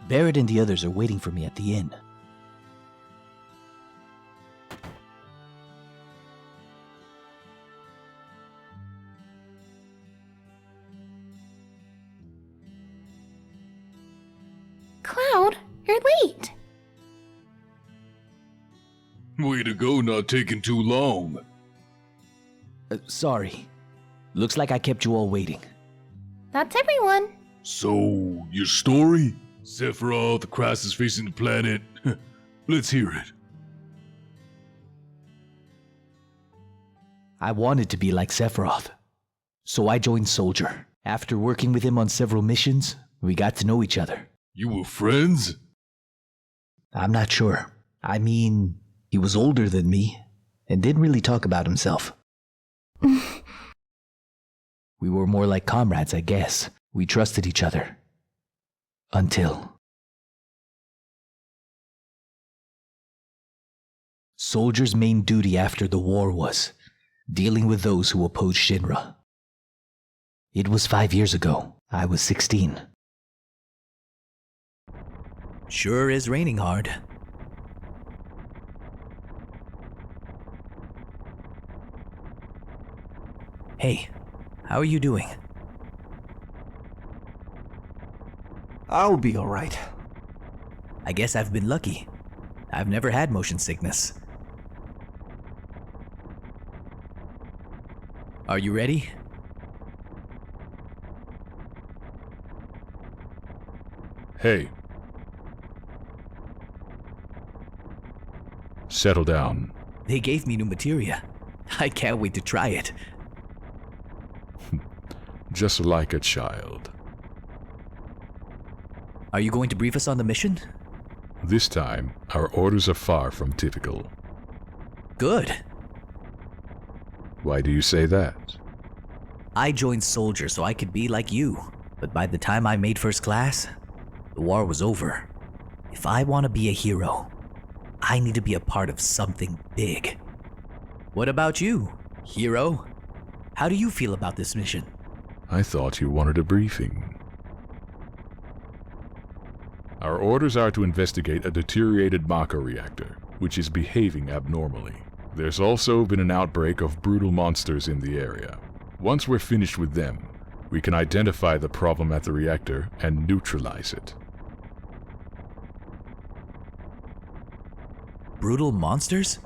Barrett and the others are waiting for me at the inn. Cloud, you're late. Way to go, not taking too long. Sorry. Looks like I kept you all waiting. That's everyone. So, your story? Sephiroth, the crisis facing the planet. Let's hear it. I wanted to be like Sephiroth, so I joined Soldier. After working with him on several missions, we got to know each other. You were friends? I'm not sure. I mean, he was older than me and didn't really talk about himself. We were more like comrades, I guess. We trusted each other. Until... Soldier's main duty after the war was dealing with those who opposed Shinra. It was 5 years ago. I was 16. Sure is raining hard. Hey, how are you doing? I'll be alright. I guess I've been lucky. I've never had motion sickness. Are you ready? Hey. Settle down. They gave me new materia. I can't wait to try it. Just like a child. Are you going to brief us on the mission? This time, our orders are far from typical. Good. Why do you say that? I joined Soldier so I could be like you. But by the time I made first class, the war was over. If I want to be a hero, I need to be a part of something big. What about you, hero? How do you feel about this mission? I thought you wanted a briefing. Our orders are to investigate a deteriorated Mako reactor, which is behaving abnormally. There's also been an outbreak of brutal monsters in the area. Once we're finished with them, we can identify the problem at the reactor and neutralize it. Brutal monsters?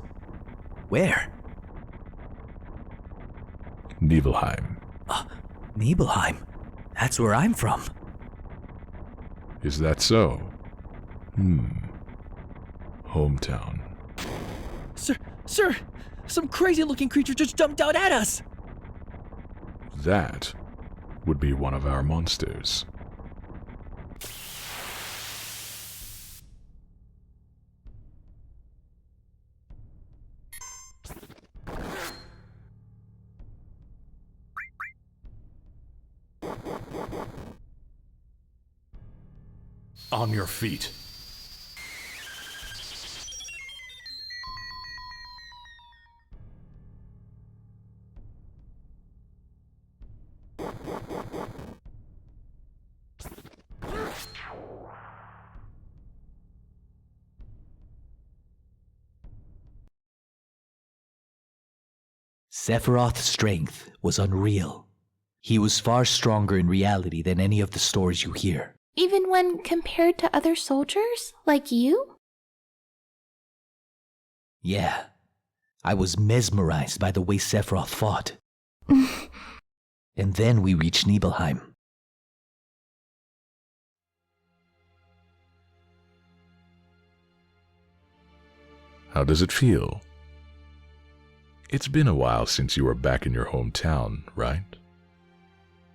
Where? Nibelheim. Nibelheim. That's where I'm from. Is that so? Hometown. Sir, some crazy-looking creature just jumped out at us! That would be one of our monsters. On your feet. Sephiroth's strength was unreal. He was far stronger in reality than any of the stories you hear. Even when compared to other soldiers, like you? Yeah, I was mesmerized by the way Sephiroth fought. And then we reached Nibelheim. How does it feel? It's been a while since you were back in your hometown, right?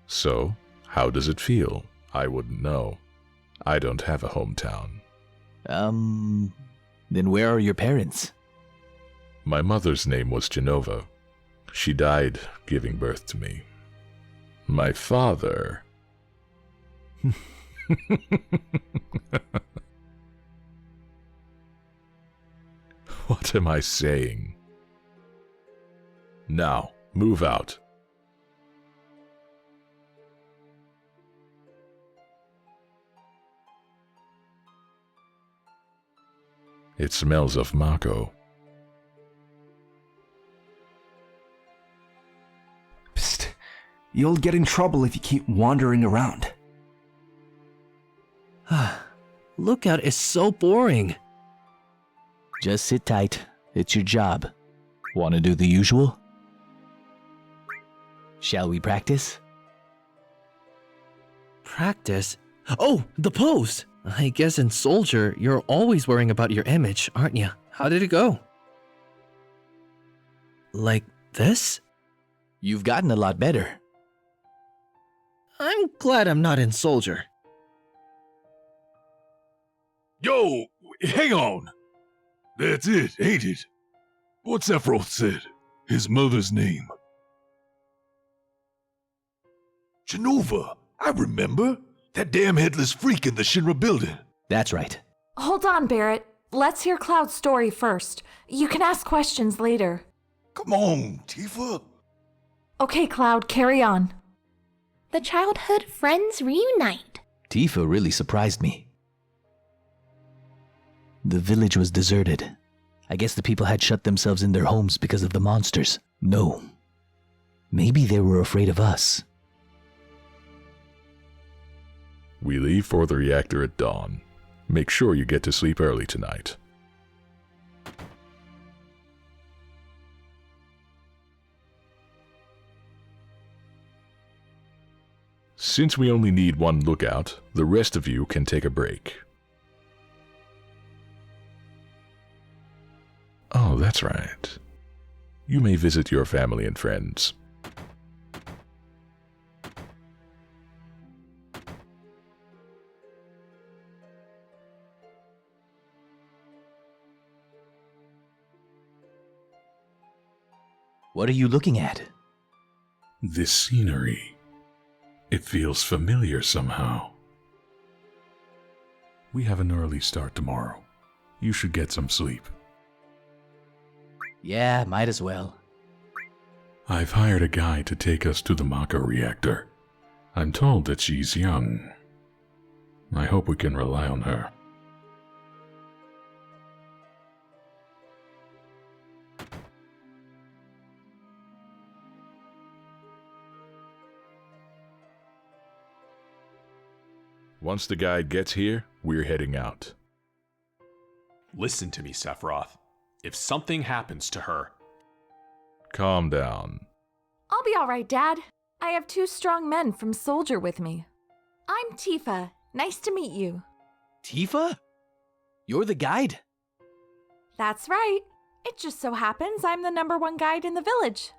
So, how does it feel? I wouldn't know. I don't have a hometown. Then where are your parents? My mother's name was Genova. She died giving birth to me. My father... What am I saying? Now, move out. It smells of Mako. Psst. You'll get in trouble if you keep wandering around. Lookout is so boring. Just sit tight. It's your job. Want to do the usual? Shall we practice? Practice? Oh, the pose! I guess in Soldier, you're always worrying about your image, aren't you? How did it go? Like this? You've gotten a lot better. I'm glad I'm not in Soldier. Yo, hang on. That's it, ain't it? What's Sephiroth said? His mother's name. Genova, I remember. That damn headless freak in the Shinra building. That's right. Hold on, Barrett. Let's hear Cloud's story first. You can ask questions later. Come on, Tifa. Okay, Cloud, carry on. The childhood friends reunite. Tifa really surprised me. The village was deserted. I guess the people had shut themselves in their homes because of the monsters. No. Maybe they were afraid of us. We leave for the reactor at dawn. Make sure you get to sleep early tonight. Since we only need one lookout, the rest of you can take a break. Oh, that's right. You may visit your family and friends. What are you looking at? This scenery. It feels familiar somehow. We have an early start tomorrow. You should get some sleep. Yeah, might as well. I've hired a guy to take us to the Mako reactor. I'm told that she's young. I hope we can rely on her. Once the guide gets here, we're heading out. Listen to me, Sephiroth. If something happens to her... Calm down. I'll be alright, Dad. I have 2 strong men from Soldier with me. I'm Tifa. Nice to meet you. Tifa? You're the guide? That's right. It just so happens I'm the #1 guide in the village.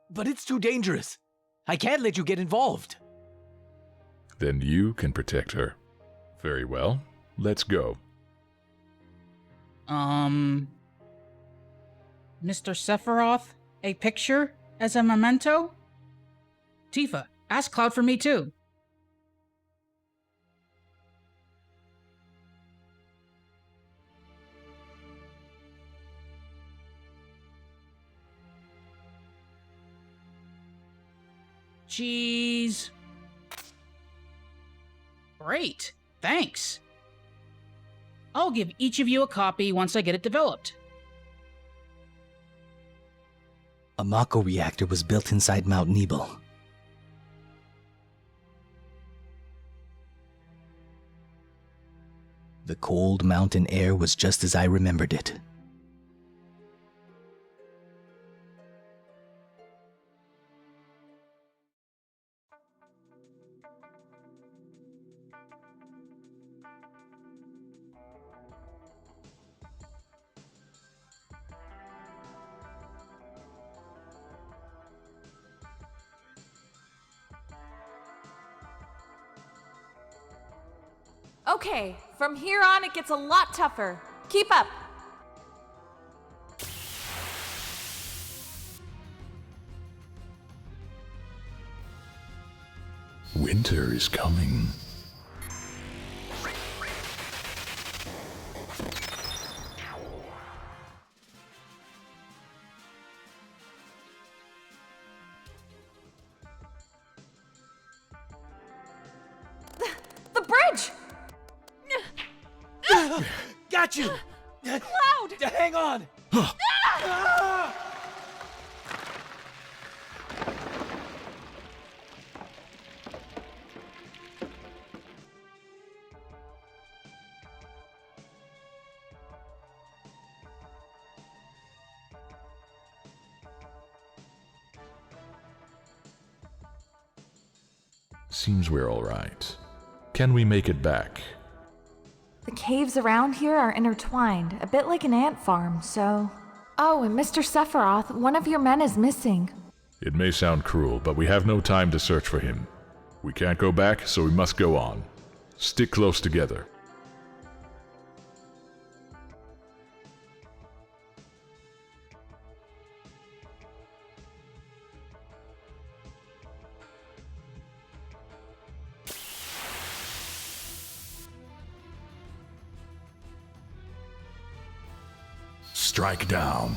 But it's too dangerous. I can't let you get involved. Then you can protect her. Very well. Let's go. Mr. Sephiroth, a picture as a memento? Tifa, ask Cloud for me too. Cheese. Great, thanks. I'll give each of you a copy once I get it developed. A Mako reactor was built inside Mount Nebel. The cold mountain air was just as I remembered it. Okay, from here on it gets a lot tougher. Keep up. Winter is coming. The bridge! Got you! Cloud! Hang on! Seems we're all right. Can we make it back? The caves around here are intertwined, a bit like an ant farm, so... Oh, and Mr. Sephiroth, one of your men is missing. It may sound cruel, but we have no time to search for him. We can't go back, so we must go on. Stick close together. Strike down.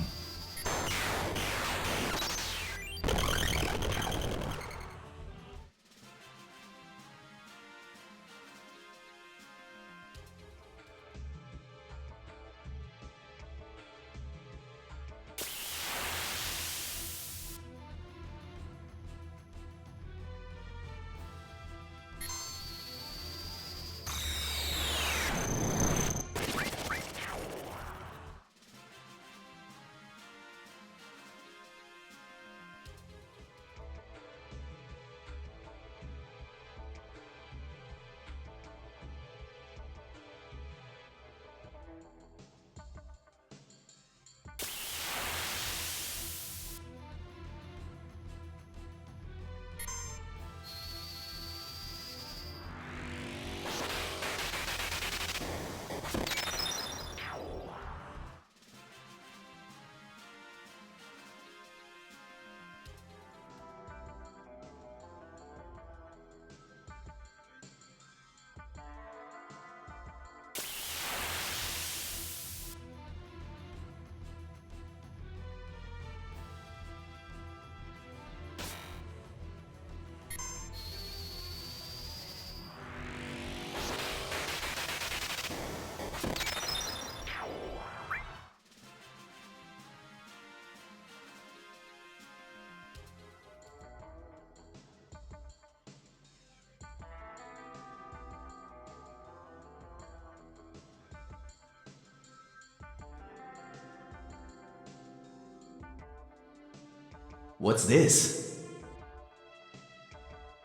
What's this?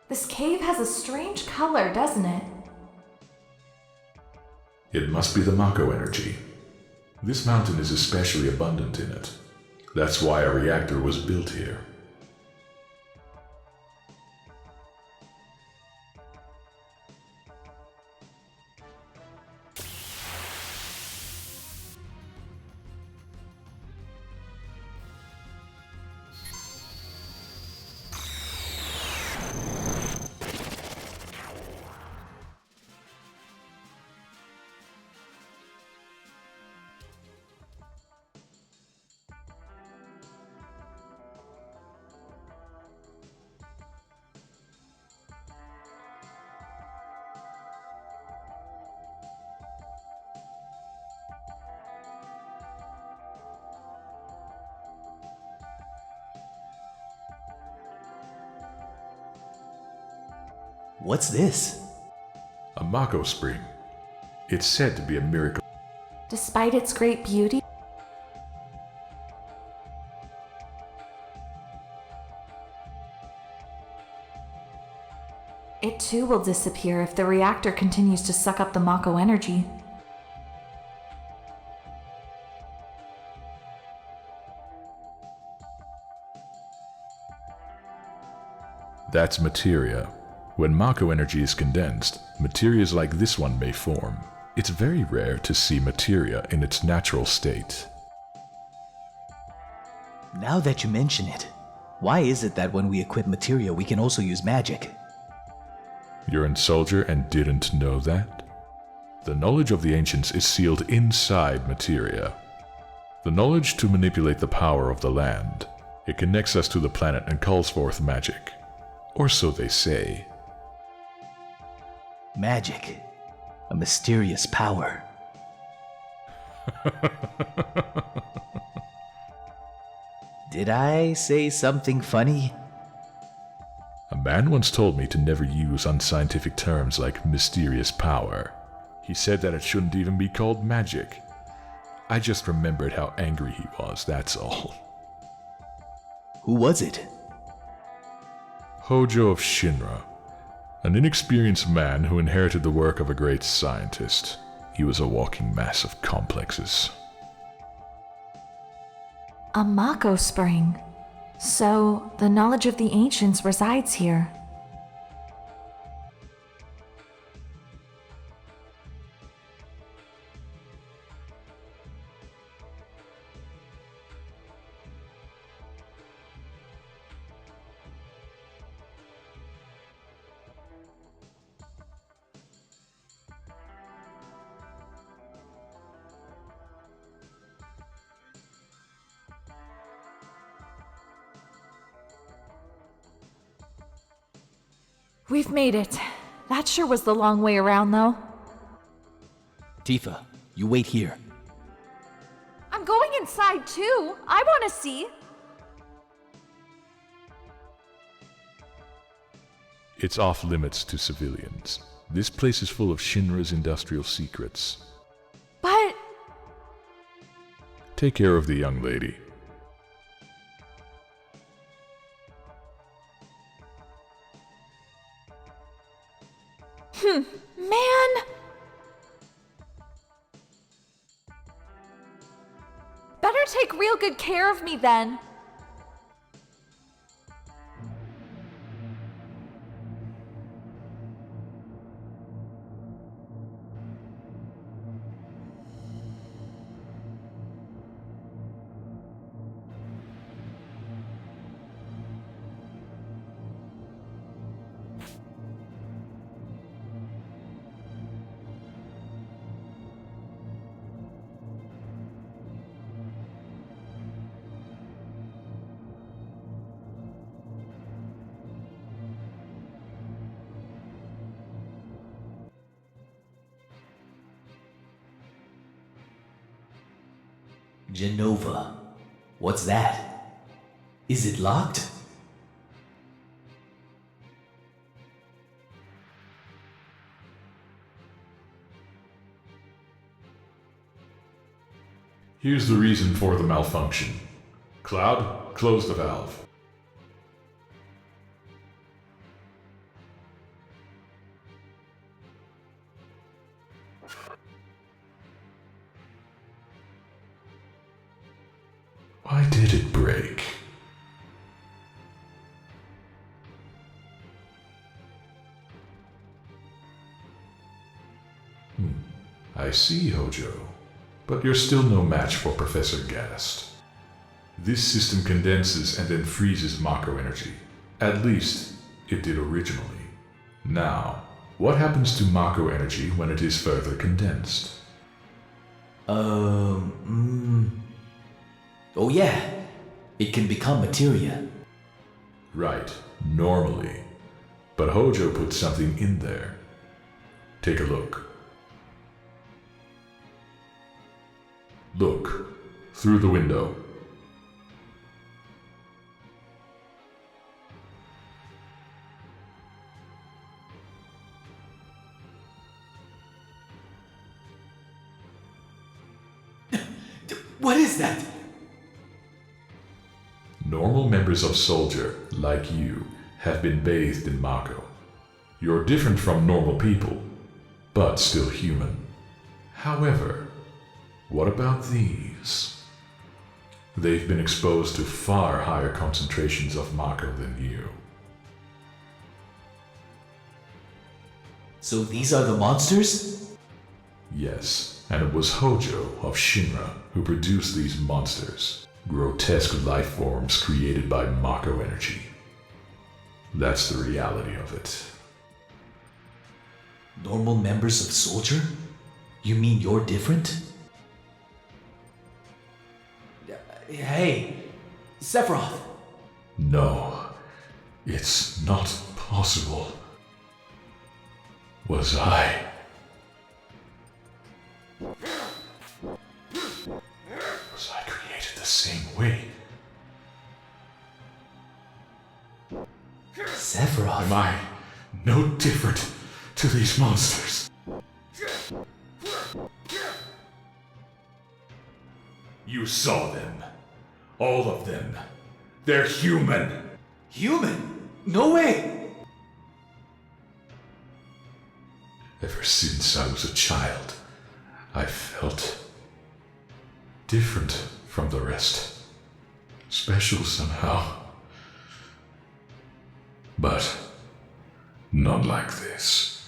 This cave has a strange color, doesn't it? It must be the Mako energy. This mountain is especially abundant in it. That's why a reactor was built here. What's this? A Mako spring. It's said to be a miracle. Despite its great beauty, it too will disappear if the reactor continues to suck up the Mako energy. That's materia. When Mako energy is condensed, materias like this one may form. It's very rare to see materia in its natural state. Now that you mention it, why is it that when we equip materia we can also use magic? You're a soldier and didn't know that? The knowledge of the ancients is sealed inside materia. The knowledge to manipulate the power of the land. It connects us to the planet and calls forth magic. Or so they say. Magic. A mysterious power. Did I say something funny? A man once told me to never use unscientific terms like mysterious power. He said that it shouldn't even be called magic. I just remembered how angry he was, that's all. Who was it? Hojo of Shinra, an inexperienced man who inherited the work of a great scientist. He was a walking mass of complexes. A Mako spring. So, the knowledge of the ancients resides here. We've made it. That sure was the long way around, though. Tifa, you wait here. I'm going inside, too. I want to see. It's off limits to civilians. This place is full of Shinra's industrial secrets. But Take care of the young lady. man! Better take real good care of me then. Genova. What's that? Is it locked? Here's the reason for the malfunction. Cloud, close the valve. Why did it break? I see, Hojo. But you're still no match for Professor Gast. This system condenses and then freezes Mako energy. At least, it did originally. Now, what happens to Mako energy when it is further condensed? Oh yeah, it can become materia. Right, normally. But Hojo put something in there. Take a look. Look, through the window. What is that? Normal members of Soldier, like you, have been bathed in Mako. You're different from normal people, but still human. However, what about these? They've been exposed to far higher concentrations of Mako than you. So these are the monsters? Yes, and it was Hojo of Shinra who produced these monsters. Grotesque life forms created by Mako energy. That's the reality of it. Normal members of Soldier? You mean you're different? Hey, Sephiroth! No, it's not possible. Was I? same way. Sephiroth. Am I no different to these monsters? You saw them. All of them. They're human. Human? No way! Ever since I was a child, I felt different from the rest. Special somehow. But not like this.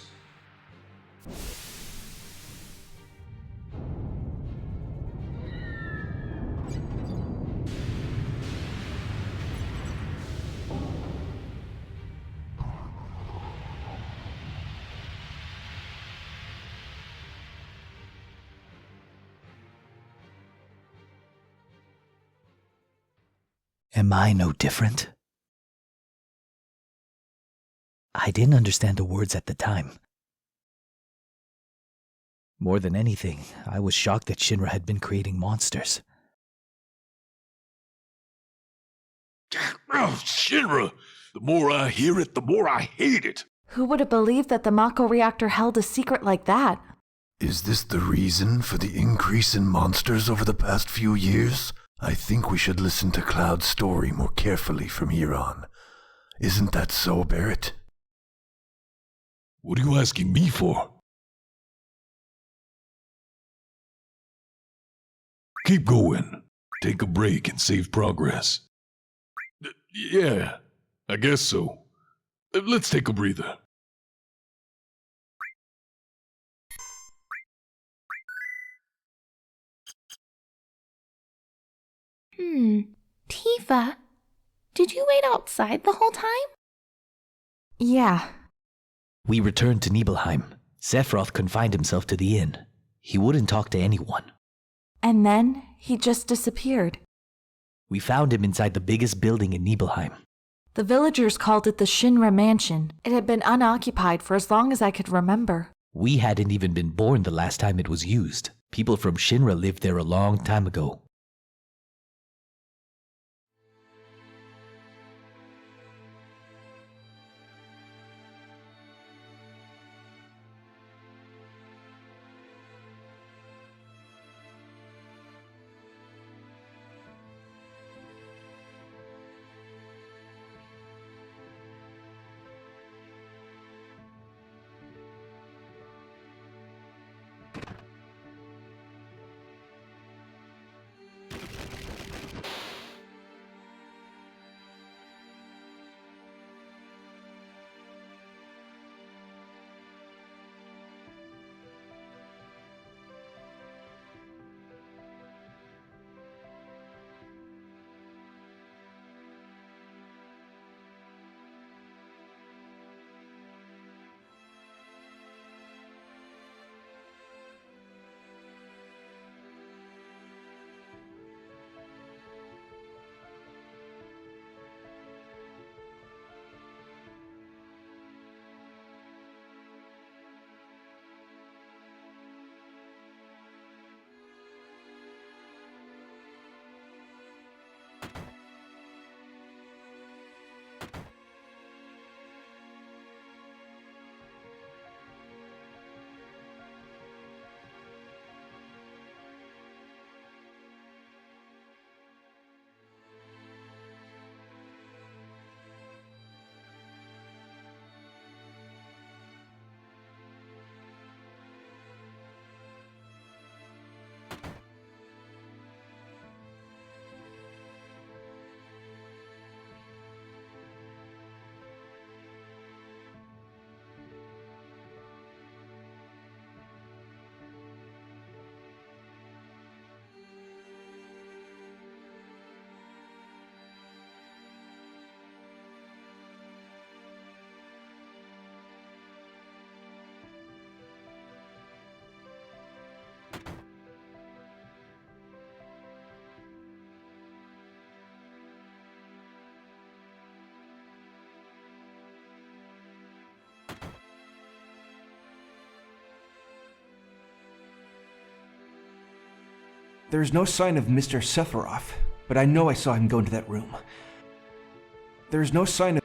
Am I no different? I didn't understand the words at the time. More than anything, I was shocked that Shinra had been creating monsters. Oh, Shinra! The more I hear it, the more I hate it. Who would have believed that the Mako reactor held a secret like that? Is this the reason for the increase in monsters over the past few years? I think we should listen to Cloud's story more carefully from here on. Isn't that so, Barrett? What are you asking me for? Keep going. Take a break and save progress. Yeah, I guess so. Let's take a breather. Tifa, did you wait outside the whole time? Yeah. We returned to Nibelheim. Sephiroth confined himself to the inn. He wouldn't talk to anyone. And then he just disappeared. We found him inside the biggest building in Nibelheim. The villagers called it the Shinra Mansion. It had been unoccupied for as long as I could remember. We hadn't even been born the last time it was used. People from Shinra lived there a long time ago. There's no sign of Mr. Sephiroth. but I know I saw him go into that room. There's no sign of...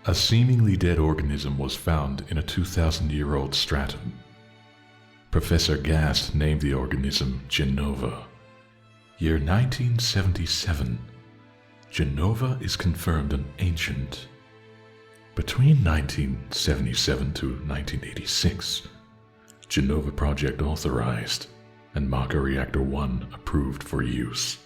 A seemingly dead organism was found in a 2,000-year-old stratum. Professor Gast named the organism Genova. Year 1977. Genova is confirmed an ancient. Between 1977 to 1986, Genova Project authorized and Maka Reactor 1 approved for use.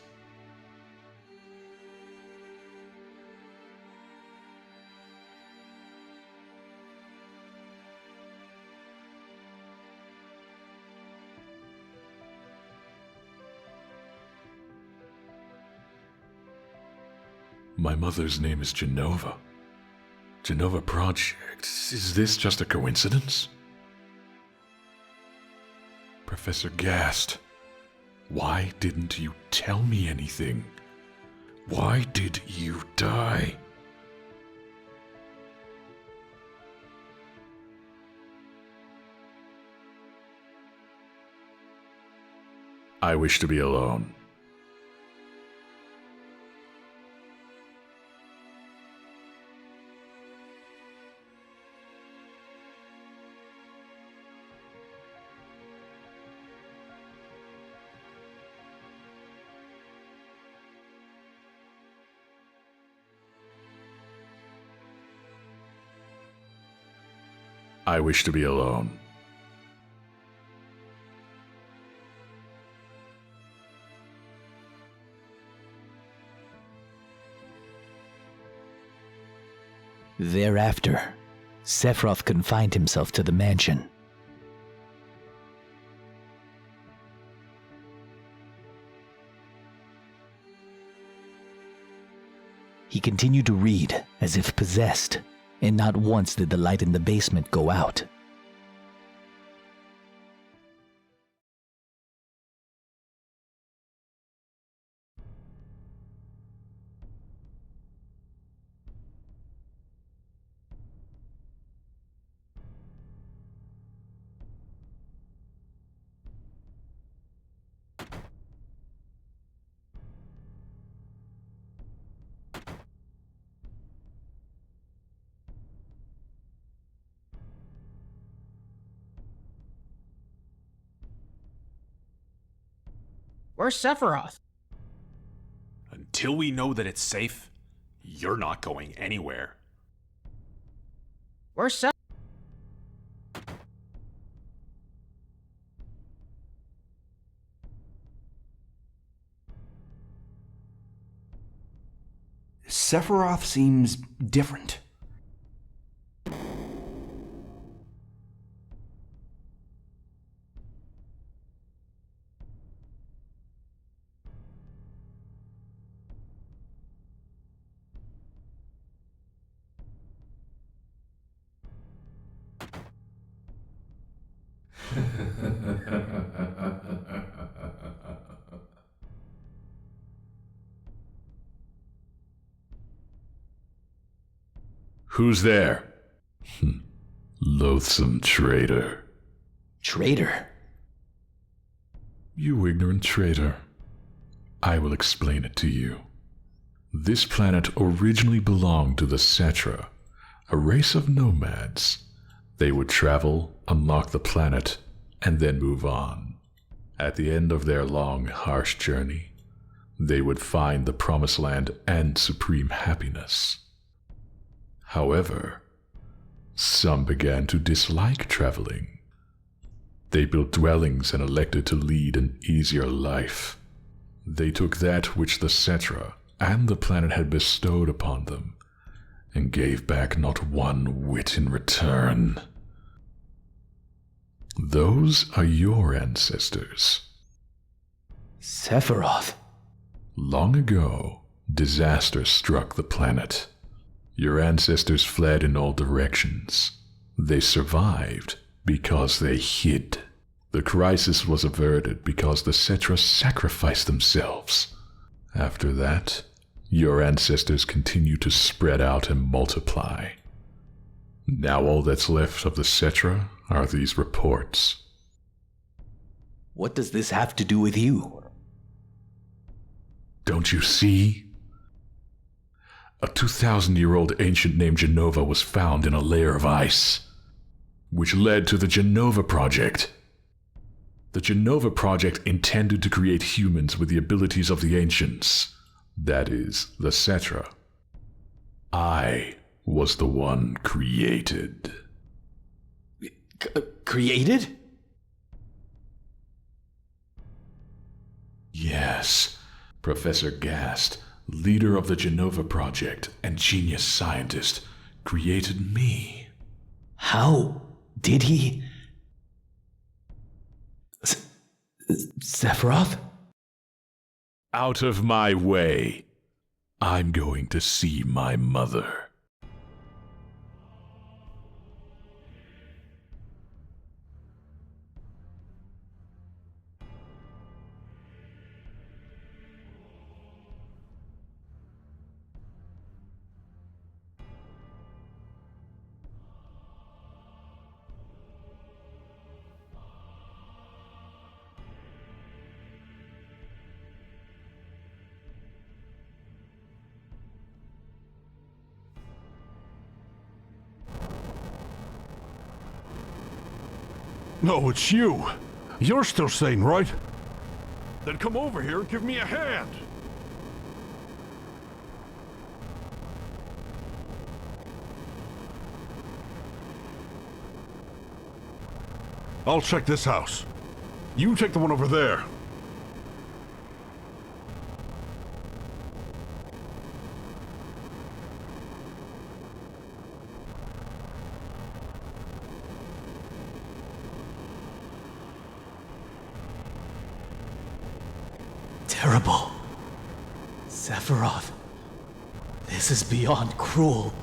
My mother's name is Genova. Genova Project. Is this just a coincidence? Professor Gast, why didn't you tell me anything? Why did you die? I wish to be alone. I wish to be alone. Thereafter, Sephiroth confined himself to the mansion. He continued to read as if possessed, and not once did the light in the basement go out. Where's Sephiroth? Until we know that it's safe, you're not going anywhere. Where's Sephiroth? Sephiroth seems different. Who's there? Loathsome traitor. Traitor? You ignorant traitor. I will explain it to you. This planet originally belonged to the Cetra, a race of nomads. They would travel, unlock the planet, and then move on. At the end of their long, harsh journey, they would find the Promised Land and supreme happiness. However, some began to dislike traveling. They built dwellings and elected to lead an easier life. They took that which the Cetra and the planet had bestowed upon them, and gave back not one whit in return. Those are your ancestors. Sephiroth. Long ago, disaster struck the planet. Your ancestors fled in all directions. They survived because they hid. The crisis was averted because the Cetra sacrificed themselves. After that, your ancestors continued to spread out and multiply. Now all that's left of the Cetra are these reports. What does this have to do with you? Don't you see? A 2,000-year-old ancient named Genova was found in a layer of ice, which led to the Genova Project. The Genova Project intended to create humans with the abilities of the ancients, that is, the Cetra. I was the one created. Created? Yes, Professor Gast, leader of the Genova Project and genius scientist, created me. How did he? Sephiroth? Out of my way. I'm going to see my mother. No, it's you. You're still sane, right? Then come over here and give me a hand. I'll check this house. You take the one over there. Terrible. Sephiroth. This is beyond cruel.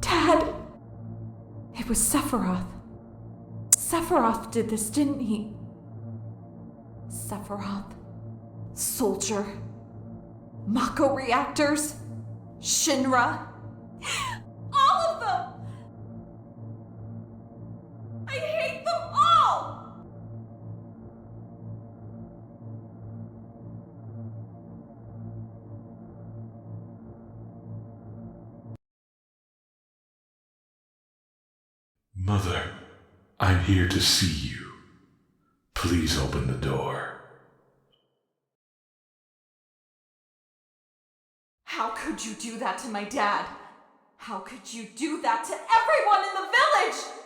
Dad! It was Sephiroth. Sephiroth did this, didn't he? Sephiroth. Soldier. Mako reactors. Shinra. All of them! I hate them all! Mother, I'm here to see you. Please open the door. How could you do that to my dad? How could you do that to everyone in the village?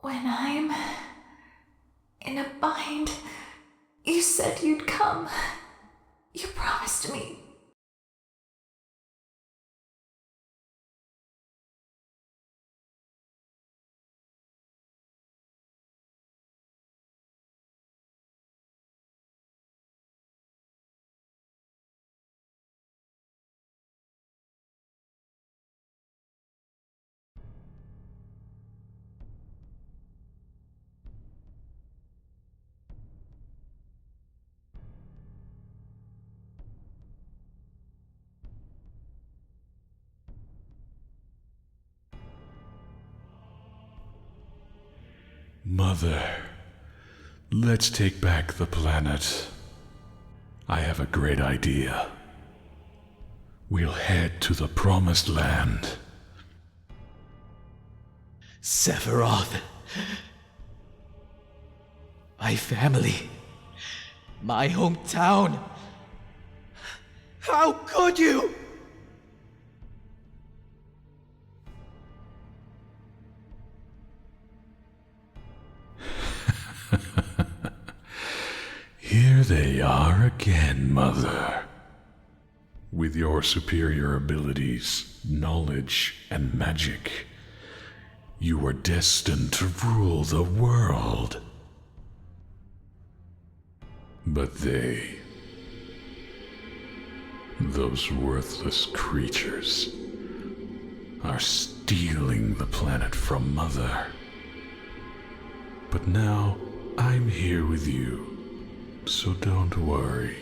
When I'm in a bind, you said you'd come. You promised me. Mother, let's take back the planet. I have a great idea. We'll head to the Promised Land. Sephiroth. My family. My hometown. How could you? Here they are again, Mother. With your superior abilities, knowledge, and magic, you were destined to rule the world. But they, those worthless creatures, are stealing the planet from Mother. But now I'm here with you, so don't worry.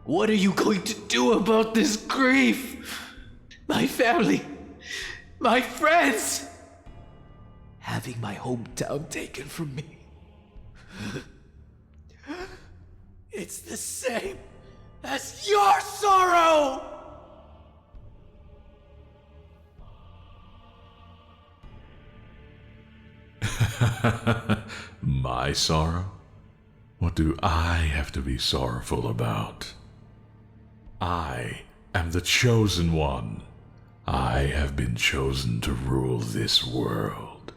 What are you going to do about this grief? My family, my friends, having my hometown taken from me. It's the same as your sorrow! My sorrow? What do I have to be sorrowful about? I am the chosen one. I have been chosen to rule this world.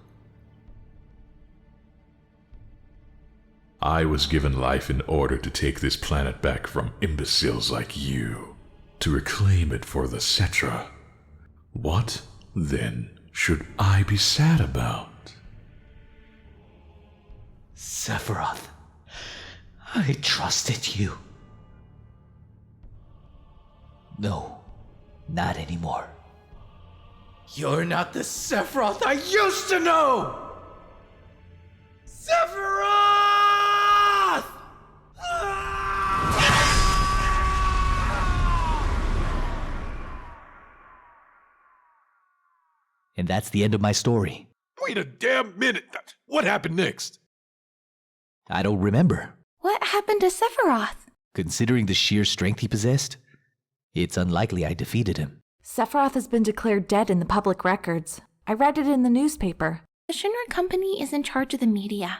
I was given life in order to take this planet back from imbeciles like you, to reclaim it for the Cetra. What, then, should I be sad about? Sephiroth, I trusted you. No, not anymore. You're not the Sephiroth I used to know! Sephiroth! And that's the end of my story. Wait a damn minute! What happened next? I don't remember. What happened to Sephiroth? Considering the sheer strength he possessed, it's unlikely I defeated him. Sephiroth has been declared dead in the public records. I read it in the newspaper. The Shinra Company is in charge of the media,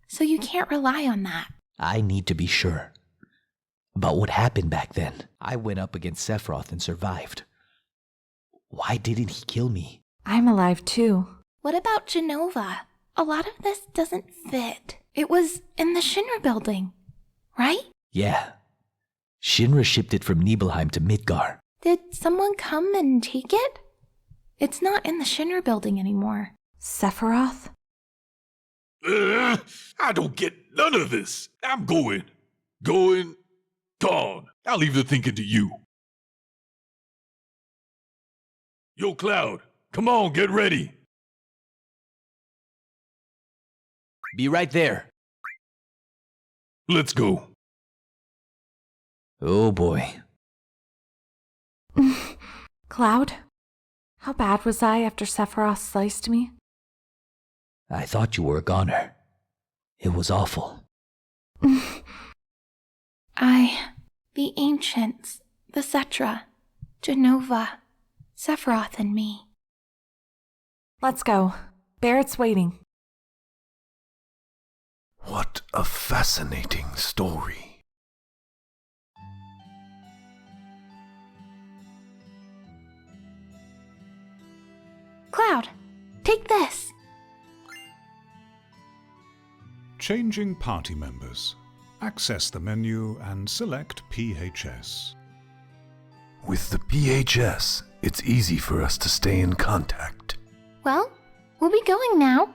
so you can't rely on that. I need to be sure about what happened back then. I went up against Sephiroth and survived. Why didn't he kill me? I'm alive too. What about Jenova? A lot of this doesn't fit. It was in the Shinra building, right? Yeah. Shinra shipped it from Nibelheim to Midgar. Did someone come and take it? It's not in the Shinra building anymore. Sephiroth? I don't get none of this. I'm going. Gone. I'll leave the thinking to you. Yo, Cloud, come on, get ready. Be right there. Let's go. Oh boy. Cloud? How bad was I after Sephiroth sliced me? I thought you were a goner. It was awful. The ancients, the Cetra, Jenova, Sephiroth, and me. Let's go. Barrett's waiting. What a fascinating story. Cloud, take this. Changing party members. Access the menu and select PHS. With the PHS, it's easy for us to stay in contact. Well, we'll be going now.